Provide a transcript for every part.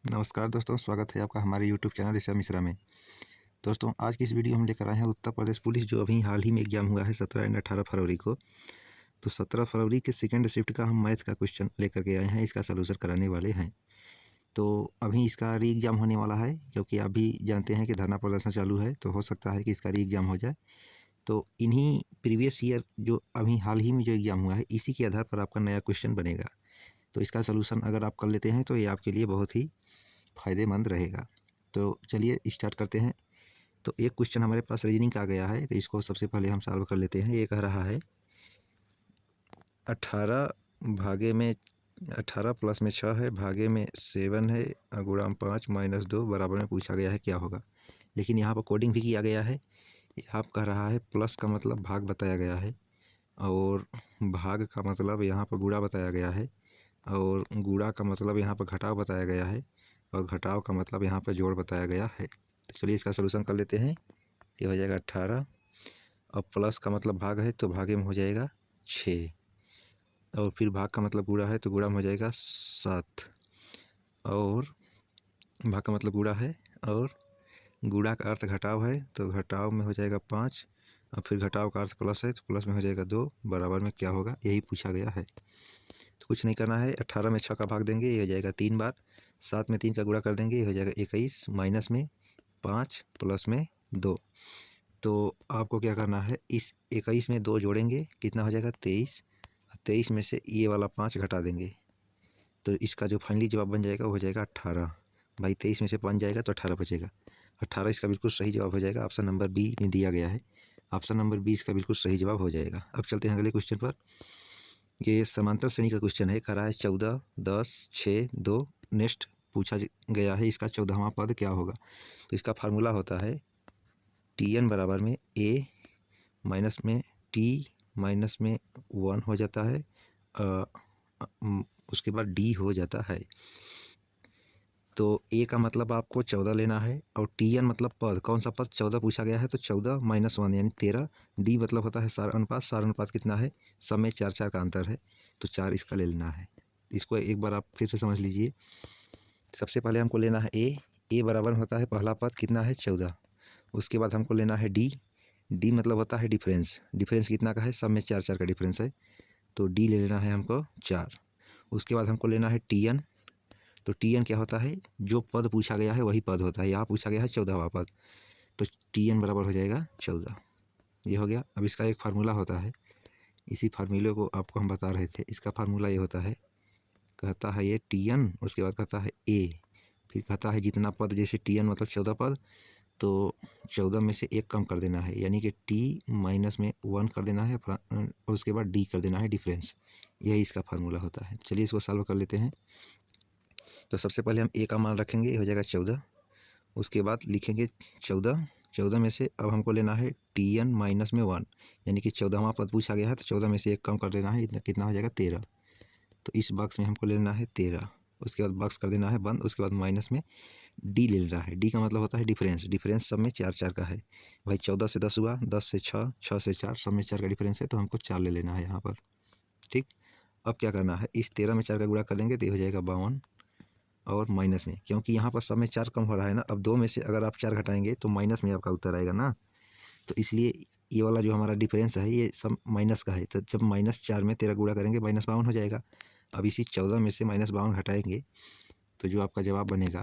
नमस्कार दोस्तों, स्वागत है आपका हमारे यूट्यूब चैनल ऋषभ मिश्रा में। दोस्तों, आज की इस वीडियो हम लेकर आए हैं उत्तर प्रदेश पुलिस जो अभी हाल ही में एग्जाम हुआ है 17 एंड 18 फरवरी को। तो 17 फरवरी के सेकंड शिफ्ट का हम मैथ का क्वेश्चन लेकर के आए हैं, इसका सलूशन कराने वाले हैं। तो अभी इसका री एग्ज़ाम होने वाला है, क्योंकि आप भी जानते हैं कि धरना प्रदर्शन चालू है, तो हो सकता है कि इसका री एग्ज़ाम हो जाए। तो इन्हीं प्रीवियस ईयर जो अभी हाल ही में जो एग्ज़ाम हुआ है, इसी के आधार पर आपका नया क्वेश्चन बनेगा। तो इसका सलूशन अगर आप कर लेते हैं तो ये आपके लिए बहुत ही फ़ायदेमंद रहेगा। तो चलिए स्टार्ट करते हैं। तो एक क्वेश्चन हमारे पास रीजनिंग का आ गया है, तो इसको सबसे पहले हम सॉल्व कर लेते हैं। ये कह रहा है 18 भागे में 18 प्लस में 6 है, भागे में 7 है, गुणा में 5 माइनस 2 बराबर में पूछा गया है क्या होगा। लेकिन यहाँ पर कोडिंग भी किया गया है। यहाँ कह रहा है प्लस का मतलब भाग बताया गया है, और भाग का मतलब यहाँ पर गुणा बताया गया है, और गुणा का मतलब यहाँ पर घटाव बताया गया है, और घटाव का मतलब यहाँ पर जोड़ बताया गया है। तो चलिए इसका सलूशन कर लेते हैं। ये हो जाएगा 18, और प्लस का मतलब भाग है तो भागे में हो जाएगा 6, और फिर भाग का मतलब गुणा है तो गुणा में हो जाएगा 7, और भाग का मतलब गुणा है, और गुणा का अर्थ घटाव है तो घटाव में हो जाएगा 5, और फिर घटाव का अर्थ प्लस है तो प्लस में हो जाएगा 2, बराबर में क्या होगा, यही पूछा गया है। तो कुछ नहीं करना है, 18 में 6 का भाग देंगे, ये हो जाएगा 3 बार, 7 में 3 का गुणा कर देंगे, ये हो जाएगा 21, माइनस में 5, प्लस में 2। तो आपको क्या करना है, इस 21 में 2 जोड़ेंगे, कितना हो जाएगा 23, 23 में से ये वाला 5 घटा देंगे, तो इसका जो फाइनली जवाब बन जाएगा वो हो जाएगा 18। भाई 23 में से 5 जाएगा तो 18 बचेगा। 18 इसका बिल्कुल सही जवाब हो जाएगा। ऑप्शन नंबर बी में दिया गया है, ऑप्शन नंबर बी इसका बिल्कुल सही जवाब हो जाएगा। अब चलते हैं अगले क्वेश्चन पर। ये समांतर श्रेणी का क्वेश्चन है, कह रहा है 14, 10, 6, 2 नेक्स्ट पूछा गया है, इसका 14वां पद क्या होगा। तो इसका फार्मूला होता है Tn बराबर में a माइनस में t माइनस में 1 हो जाता है, उसके बाद d हो जाता है। तो a का मतलब आपको 14 लेना है, और Tn मतलब पद, कौन सा पद, 14 पूछा गया है तो 14 माइनस 1 यानी 13, d मतलब होता है सार अनुपात, सार अनुपात कितना है, सब में 4 4 का अंतर है, तो 4 इसका ले लेना है। इसको एक बार आप फिर से समझ लीजिए। सबसे पहले हमको लेना है a बराबर होता है पहला पद कितना है 14, उसके बाद हमको लेना है d मतलब होता है डिफरेंस, डिफरेंस कितना का है, सब में 4 4 का डिफरेंस है, तो d ले लेना है हमको 4। उसके बाद हमको लेना है Tn, तो Tn क्या होता है, जो पद पूछा गया है वही पद होता है, यहाँ पूछा गया है 14वां पद, तो Tn बराबर हो जाएगा 14। ये हो गया। अब इसका एक फार्मूला होता है, इसी फार्मूले को आपको हम बता रहे थे। इसका फार्मूला ये होता है, कहता है ये Tn, उसके बाद कहता है a, फिर कहता है जितना पद, जैसे Tn मतलब 14 पद, तो 14 में से 1 कम कर देना है, यानी कि t माइनस में 1 कर देना है, और उसके बाद d कर देना है डिफरेंस। यही इसका फार्मूला होता है। चलिए इसको सॉल्व कर लेते हैं। तो सबसे पहले हम a का मान रखेंगे, ये हो जाएगा 14, उसके बाद लिखेंगे 14, 14 में से अब हमको लेना है Tn माइनस में 1, यानी कि 14वां पद पूछा गया है तो 14 में से 1 कम कर देना है, इतना कितना हो जाएगा 13, तो इस बॉक्स में हमको लेना है 13, उसके बाद बॉक्स कर देना है बंद, उसके बाद माइनस में डी ले लेना है। डी का मतलब होता है डिफरेंस, डिफरेंस सब में 4 4 का है। भाई 14 से 10 हुआ, 10 से 6, 6 से 4, सब में 4 का डिफरेंस है, तो हमको 4 ले लेना है यहाँ पर। ठीक, अब क्या करना है, इस 13 में 4 का गुणा कर देंगे तो ये हो जाएगा 52, और माइनस में, क्योंकि यहाँ पर सब में 4 कम हो रहा है ना, अब 2 में से अगर आप 4 घटाएंगे तो माइनस में आपका उत्तर आएगा ना, तो इसलिए ये वाला जो हमारा डिफरेंस है ये सब माइनस का है, तो जब -4 में 13 गुणा करेंगे -52 हो जाएगा। अब इसी 14 में से -52 घटाएंगे तो जो आपका जवाब बनेगा,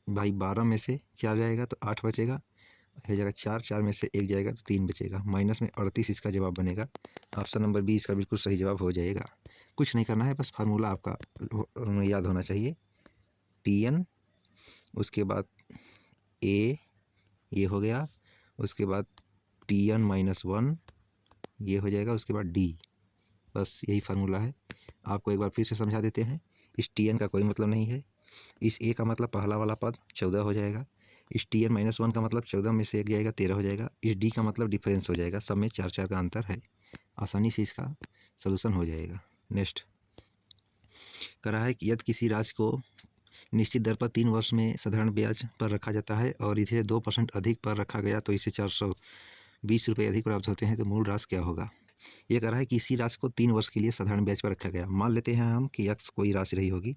भाई 12 में से 4 जाएगा तो 8 बचेगा, हो जाएगा 4, 4 में से 1 जाएगा तो 3 बचेगा, माइनस में 38 इसका जवाब बनेगा। ऑप्शन नंबर बी इसका बिल्कुल सही जवाब हो जाएगा। कुछ नहीं करना है, बस फार्मूला आपका याद होना चाहिए। Tn, उसके बाद a, ये हो गया, उसके बाद Tn माइनस 1, ये हो जाएगा, उसके बाद d, बस यही फार्मूला है। आपको एक बार फिर से समझा देते हैं। इस Tn का कोई मतलब नहीं है, इस a का मतलब पहला वाला पद 14 हो जाएगा, इस Tn माइनस 1 का मतलब 14 में से 1 जाएगा 13 हो जाएगा, इस d का मतलब डिफरेंस हो जाएगा, सब में 4 4 का अंतर है। आसानी से इसका सलूशन हो जाएगा। नेक्स्ट कह रहा है कि यदि किसी राशि को निश्चित दर पर 3 वर्ष में साधारण ब्याज पर रखा जाता है और इसे 2% अधिक पर रखा गया तो इसे 420 रुपये अधिक प्राप्त होते हैं, तो मूल राशि क्या होगा। ये कह रहा है कि इसी राशि को 3 वर्ष के लिए साधारण ब्याज पर रखा गया। मान लेते हैं हम कि x कोई राशि रही होगी,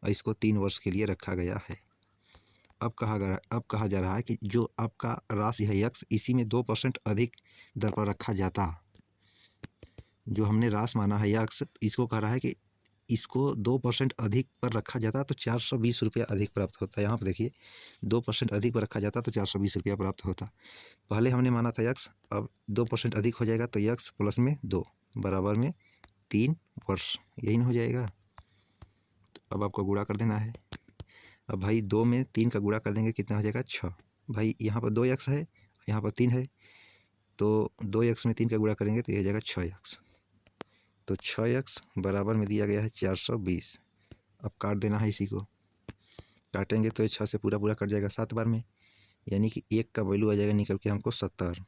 और इसको 3 वर्ष के लिए रखा गया है। अब कहा जा रहा है कि जो आपका राशि है यक्स, इसी में 2% अधिक दर पर रखा जाता। जो हमने राशि माना है यक्स, इसको कह रहा है कि इसको 2% अधिक पर रखा जाता तो 420 रुपया अधिक प्राप्त होता है। यहाँ पर देखिए 2% अधिक पर रखा जाता तो 420 रुपया प्राप्त होता। पहले हमने माना था यक्स, अब 2% अधिक हो जाएगा तो यक्स प्लस में 2 बराबर में 3 वर्ष, यही ना हो जाएगा। तो अब आपको गुणा कर देना है। अब भाई 2 में 3 का गुणा कर देंगे, कितना हो जाएगा 6। भाई यहाँ पर 2 यक्स है, यहाँ पर 3 है, तो 2 यक्स में 3 का गुणा करेंगे तो ये हो जाएगा 6 यक्स। तो 6 यक्स बराबर में दिया गया है 420। अब काट देना है इसी को, काटेंगे तो ये 6 से पूरा पूरा कट जाएगा 7 बार में, यानी कि 1 का वैल्यू आ जाएगा निकल के हमको 70।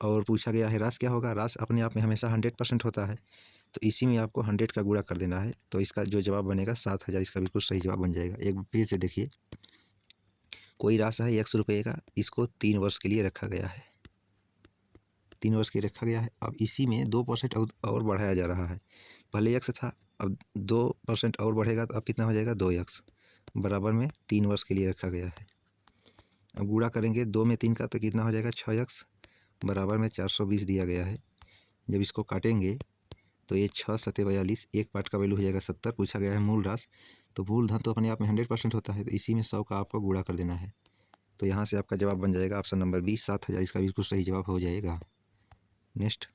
और पूछा गया है राशि क्या होगा। राशि अपने आप में हमेशा 100% होता है, तो इसी में आपको 100 का गुणा कर देना है। तो इसका जो जवाब बनेगा 7000, इसका बिल्कुल सही जवाब बन जाएगा। एक फिर से देखिए, कोई राशि है 100 रुपये का, इसको 3 वर्ष के लिए रखा गया है, 3 वर्ष के लिए रखा गया है। अब इसी में 2% और बढ़ाया जा रहा है। पहले यक्स था, अब 2% और बढ़ेगा तो अब कितना हो जाएगा 2 यक्स बराबर में 3 वर्ष के लिए रखा गया है। अब गुणा करेंगे 2 में 3 का तो कितना हो जाएगा 6 यक्स बराबर में 420 दिया गया है। जब इसको काटेंगे तो ये 6 सत्ते 42, एक पार्ट का वैल्यू हो जाएगा 70। पूछा गया है मूल राशि, तो मूल धन तो अपने आप में 100% होता है, तो इसी में 100 का आपको गुणा कर देना है। तो यहाँ से आपका जवाब बन जाएगा ऑप्शन नंबर 20, 7000, इसका बिल्कुल सही जवाब हो जाएगा। नेक्स्ट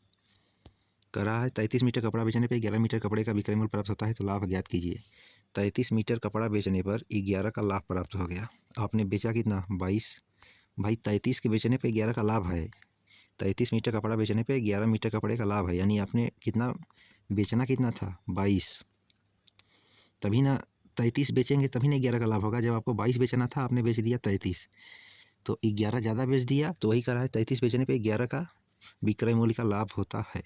कह रहा है 33 मीटर कपड़ा बेचने पर 11 मीटर कपड़े का विक्रय मूल्य प्राप्त होता है, तो लाभ ज्ञात कीजिए। 33 मीटर कपड़ा बेचने पर 11 का लाभ प्राप्त हो गया। आपने बेचा कितना 22। भाई 33 के बेचने पर 11 का लाभ है, 33 मीटर कपड़ा बेचने पे 11 मीटर कपड़े का लाभ है, यानी आपने कितना बेचना कितना था 22, तभी ना 33 बेचेंगे तभी ना 11 का लाभ होगा। जब आपको 22 बेचना था आपने बेच दिया 33, तो 11 ज़्यादा बेच दिया, तो वही करा है 33 बेचने पे 11 का विक्रय मूल्य का लाभ होता है।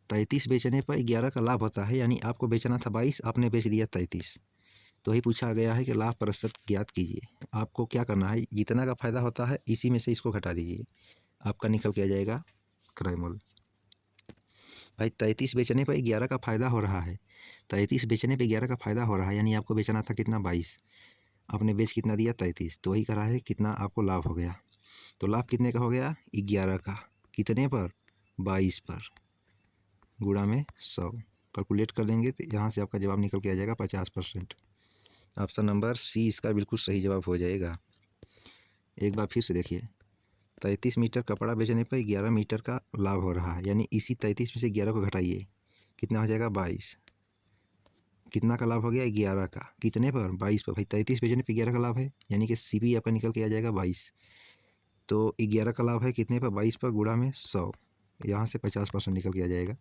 33 बेचने पर 11 का लाभ होता है, यानी आपको बेचना था 22, आपने बेच दिया 33, तो वही पूछा गया है कि लाभ प्रतिशत ज्ञात कीजिए। आपको क्या करना है, जितना का फायदा होता है इसी में से इसको घटा दीजिए, आपका निकल के आ जाएगा क्रय मूल्य। भाई 33 बेचने पर 11 का फ़ायदा हो रहा है, 33 बेचने पे 11 का फ़ायदा हो रहा है, यानी आपको बेचना था कितना 22, आपने बेच कितना दिया 33, तो वही करा है कितना आपको लाभ हो गया। तो लाभ कितने का हो गया 11 का, कितने पर 22 पर, गुणा में 100 कैलकुलेट कर देंगे तो यहाँ से आपका जवाब निकल के आ जाएगा 50%। ऑप्शन नंबर सी इसका बिल्कुल सही जवाब हो जाएगा। एक बार फिर से देखिए, 33 मीटर कपड़ा बेचने पर 11 मीटर का लाभ हो रहा है, यानी इसी 33 में से 11 को घटाइए, कितना हो जाएगा 22। कितना का लाभ हो गया 11 का, कितने पर 22 पर। भाई 33 बेचने पर 11 का लाभ है, यानी कि सी भी आपका निकल के आ जाएगा 22। तो 11 का लाभ है कितने पर 22 पर, गुणा में 100, यहाँ से 50% निकल के आ जाएगा।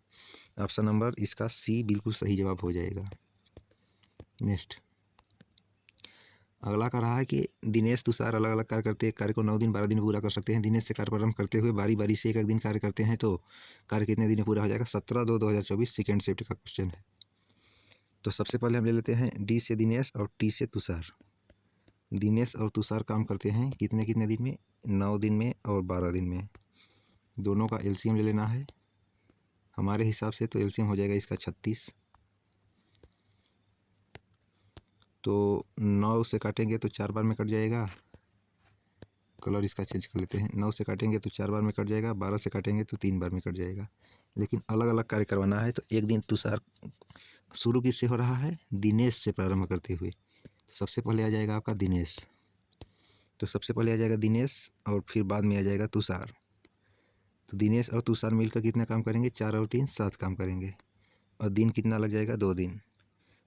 ऑप्शन नंबर इसका सी बिल्कुल सही जवाब हो जाएगा। नेक्स्ट अगला कह रहा है कि दिनेश तुषार अलग अलग कार्य करते हैं, कार्य को 9 दिन 12 दिन पूरा कर सकते हैं। दिनेश से कार्य प्रारंभ करते हुए बारी बारी से एक दिन कार्य करते हैं, तो कार्य कितने दिन में पूरा हो जाएगा 17/2/2024 सेकेंड शिफ्ट का क्वेश्चन है। तो सबसे पहले हम ले लेते हैं डी से दिनेश और टी से तुषार। दिनेश और तुषार काम करते हैं कितने कितने दिन में, 9 दिन में और 12 दिन में। दोनों का एलसीएम ले लेना है। हमारे हिसाब से तो एलसीएम हो जाएगा इसका 36, तो 9 से काटेंगे तो 4 बार में कट जाएगा। कलर इसका चेंज कर लेते हैं, 9 से काटेंगे तो 4 बार में कट जाएगा, 12 से काटेंगे तो 3 बार में कट जाएगा। लेकिन अलग अलग कार्य करवाना है, तो एक दिन तुषार शुरू किससे हो रहा है, दिनेश से प्रारंभ करते हुए। सबसे पहले आ जाएगा आपका दिनेश, तो सबसे पहले आ जाएगा दिनेश और फिर बाद में आ जाएगा तुषार। तो दिनेश और तुषार मिलकर कितना काम करेंगे, 4 और 3 7 काम करेंगे, और दिन कितना लग जाएगा 2 दिन।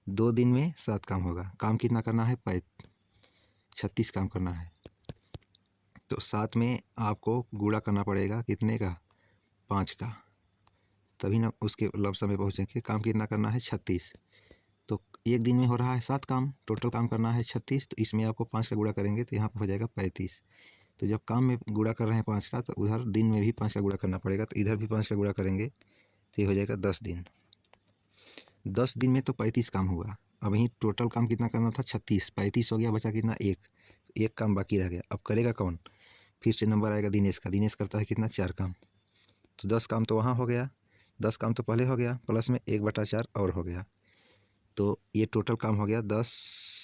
2 दिन में 7 काम होगा, काम कितना करना है 36 काम करना है। तो 7 में आपको गुणा करना पड़ेगा कितने का 5 का, तभी ना उसके लमसम में पहुँचेंगे। काम कितना करना है 36, तो एक दिन में हो रहा है 7 काम, टोटल काम करना है 36, तो इसमें आपको 5 का गुणा करेंगे तो यहाँ पर हो जाएगा 35। तो जब काम में गुणा कर रहे हैं 5 का, तो उधर दिन में भी 5 का गुणा करना पड़ेगा, तो इधर भी 5 का गुणा करेंगे तो ये हो जाएगा 10 दिन। 10 दिन में तो 35 काम हुआ। अब यहीं टोटल काम कितना करना था 36, 35 हो गया, बचा कितना एक काम बाकी रह गया। अब करेगा कौन, फिर से नंबर आएगा दिनेश का। दिनेश करता है कितना 4 काम, तो 10 काम तो वहाँ हो गया, 10 काम तो पहले हो गया, प्लस में 1/4 और हो गया। तो ये टोटल काम हो गया 10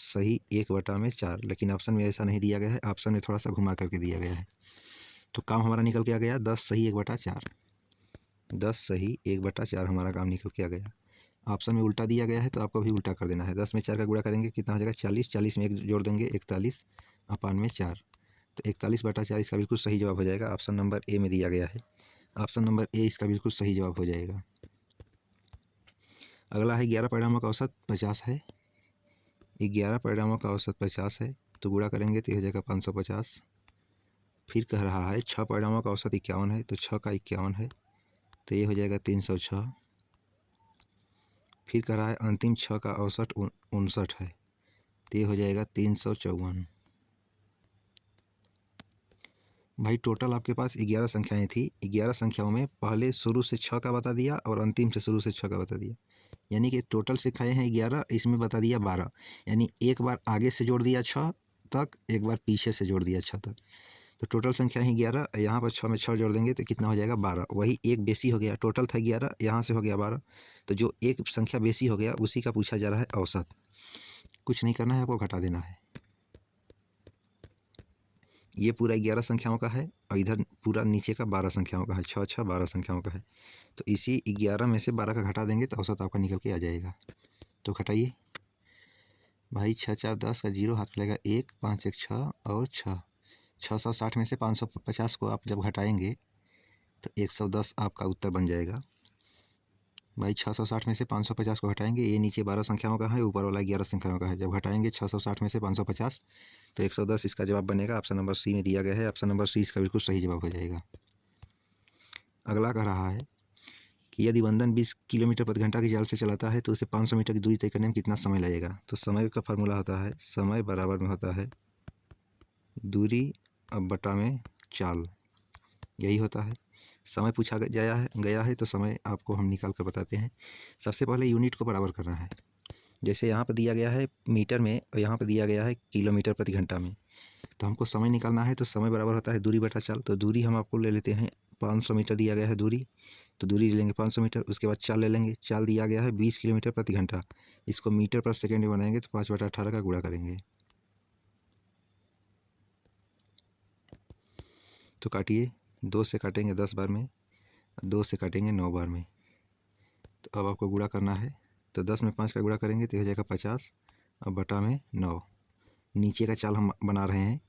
सही 1/4, लेकिन ऑप्शन में ऐसा नहीं दिया गया है, ऑप्शन में थोड़ा सा घुमा करके दिया गया है। तो काम हमारा निकल के आ गया 10 सही 1/4, 10 सही 1/4 हमारा काम निकल के आ गया। ऑप्शन में उल्टा दिया गया है तो आपको भी उल्टा कर देना है। 10 में 4 का गुणा करेंगे कितना हो जाएगा 40, 40 में 1 जोड़ देंगे 41/4, तो 41/4 इसका बिल्कुल सही जवाब हो जाएगा। ऑप्शन नंबर ए में दिया गया है, ऑप्शन नंबर ए इसका बिल्कुल सही जवाब हो जाएगा। अगला है 11 परिणामों का औसत 50 है। 11 परिणामों का औसत 50 है, तो गुणा करेंगे तो हो जाएगा 550। फिर कह रहा है 6 परिणामों का औसत 51 है, तो 6 का 51 है, तो ये हो जाएगा 306। फिर कह रहा है अंतिम 6 का औसत 59 है, तो ये हो जाएगा 354। भाई टोटल आपके पास 11 संख्याएं थी, 11 संख्याओं में पहले शुरू से 6 का बता दिया और अंतिम से शुरू से 6 का बता दिया, यानी कि टोटल संख्याएं हैं 11, इसमें बता दिया 12, यानी एक बार आगे से जोड़ दिया 6 तक, एक बार पीछे से जोड़ दिया 6 तक, तो टोटल संख्या है 11। यहाँ पर 6 में 6 जोड़ देंगे तो कितना हो जाएगा 12, वही एक बेसी हो गया, टोटल था 11, यहाँ से हो गया 12, तो जो एक संख्या बेसी हो गया उसी का पूछा जा रहा है औसत। कुछ नहीं करना है, आपको घटा देना है। ये पूरा 11 संख्याओं का है और इधर पूरा नीचे का 12 संख्याओं का है, 6 6 12 संख्याओं का है, तो इसी 11 में से 12 का घटा देंगे तो औसत आपका निकल के आ जाएगा। तो घटाइए भाई, 6 4 10 का 0 हाथ मिलेगा 1, 5 1 6 और 660 में से 550 को आप जब घटाएंगे तो 110 आपका उत्तर बन जाएगा। भाई 660 में से 550 को हटाएंगे, ये नीचे 12 संख्याओं का है, ऊपर वाला 11 संख्याओं का है, जब घटाएंगे 660 में से 550 तो 110 इसका जवाब बनेगा। ऑप्शन नंबर सी में दिया गया है, ऑप्शन नंबर सी इसका बिल्कुल सही जवाब हो जाएगा। अगला कह रहा है कि यदि बंधन 20 किलोमीटर प्रति घंटा की चाल से चलाता है तो उसे 500 मीटर की दूरी तय करने में कितना समय लगेगा। तो समय का फार्मूला होता है, समय बराबर में होता है दूरी अब बटा में चाल, यही होता है। समय पूछा गया है तो समय आपको हम निकाल कर बताते हैं। सबसे पहले यूनिट को बराबर करना है, जैसे यहाँ पर दिया गया है मीटर में और यहाँ पर दिया गया है किलोमीटर प्रति घंटा में, तो हमको समय निकालना है, तो समय बराबर होता है दूरी बटा चाल। तो दूरी हम आपको ले लेते हैं 500 मीटर दिया गया है दूरी, तो दूरी ले लेंगे 500 मीटर, उसके बाद चाल ले लेंगे, चाल दिया गया है 20 किलोमीटर प्रति घंटा, इसको मीटर पर सेकेंड में बनाएंगे तो 5/18 का गुणा करेंगे। तो काटिए, 2 से काटेंगे 10 बार में, 2 से काटेंगे 9 बार में, तो अब आपको गुणा करना है, तो 10 में 5 का गुणा करेंगे तो हो जाएगा 50 और बटा में 9। नीचे का चाल हम बना रहे हैं,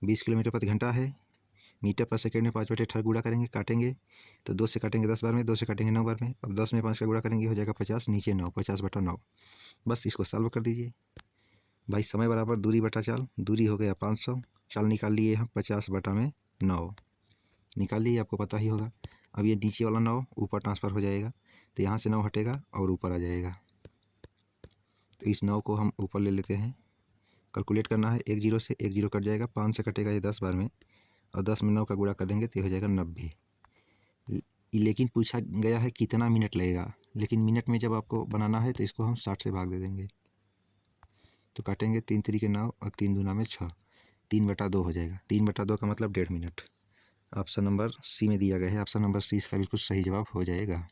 20 किलोमीटर प्रति घंटा है, मीटर पर सेकेंड में 5/18 गुणा करेंगे, काटेंगे तो 2 से काटेंगे 10 बार में, 2 से काटेंगे 9 बार में, अब 10 में 5 का गुणा करेंगे हो जाएगा 50, नीचे 9, 50/9। बस इसको सॉल्व कर दीजिए। भाई समय बराबर दूरी बटा चाल, दूरी हो गया 500, चाल निकाल लिए हम 50/9 निकाल लिए, आपको पता ही होगा। अब ये नीचे वाला 9 ऊपर ट्रांसफ़र हो जाएगा, तो यहाँ से 9 हटेगा और ऊपर आ जाएगा, तो इस 9 को हम ऊपर ले लेते हैं। कैलकुलेट करना है, 1 0 से 1 0 कट जाएगा, 5 से कटेगा ये 10 बार में, और 10 में 9 का गुणा कर देंगे तो हो जाएगा 90। लेकिन पूछा गया है कितना मिनट लगेगा, लेकिन मिनट में जब आपको बनाना है तो इसको हम 60 से भाग दे देंगे, तो काटेंगे 3 3 के 9 और 3 दूना में 6, 3/2 हो जाएगा। 3/2 का मतलब 1.5 मिनट। ऑप्शन नंबर सी में दिया गया है, ऑप्शन नंबर सी इसका बिल्कुल सही जवाब हो जाएगा।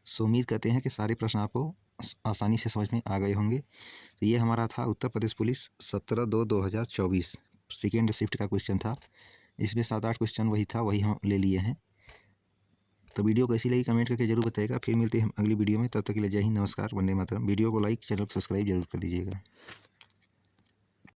सो उम्मीद करते हैं कि सारे प्रश्न आपको आसानी से समझ में आ गए होंगे। तो ये हमारा था Uttar Pradesh police 17/2/2024 second shift का क्वेश्चन था। इसमें 7-8 क्वेश्चन वही था, वही हम ले लिए हैं। तो वीडियो कैसी लगी कमेंट करके जरूर बताइएगा। फिर मिलते हैं हम अगली वीडियो में, तब तक के लिए जय हिंद, नमस्कार, वंदे मातरम। वीडियो को लाइक, चैनल को सब्सक्राइब जरूर कर दीजिएगा।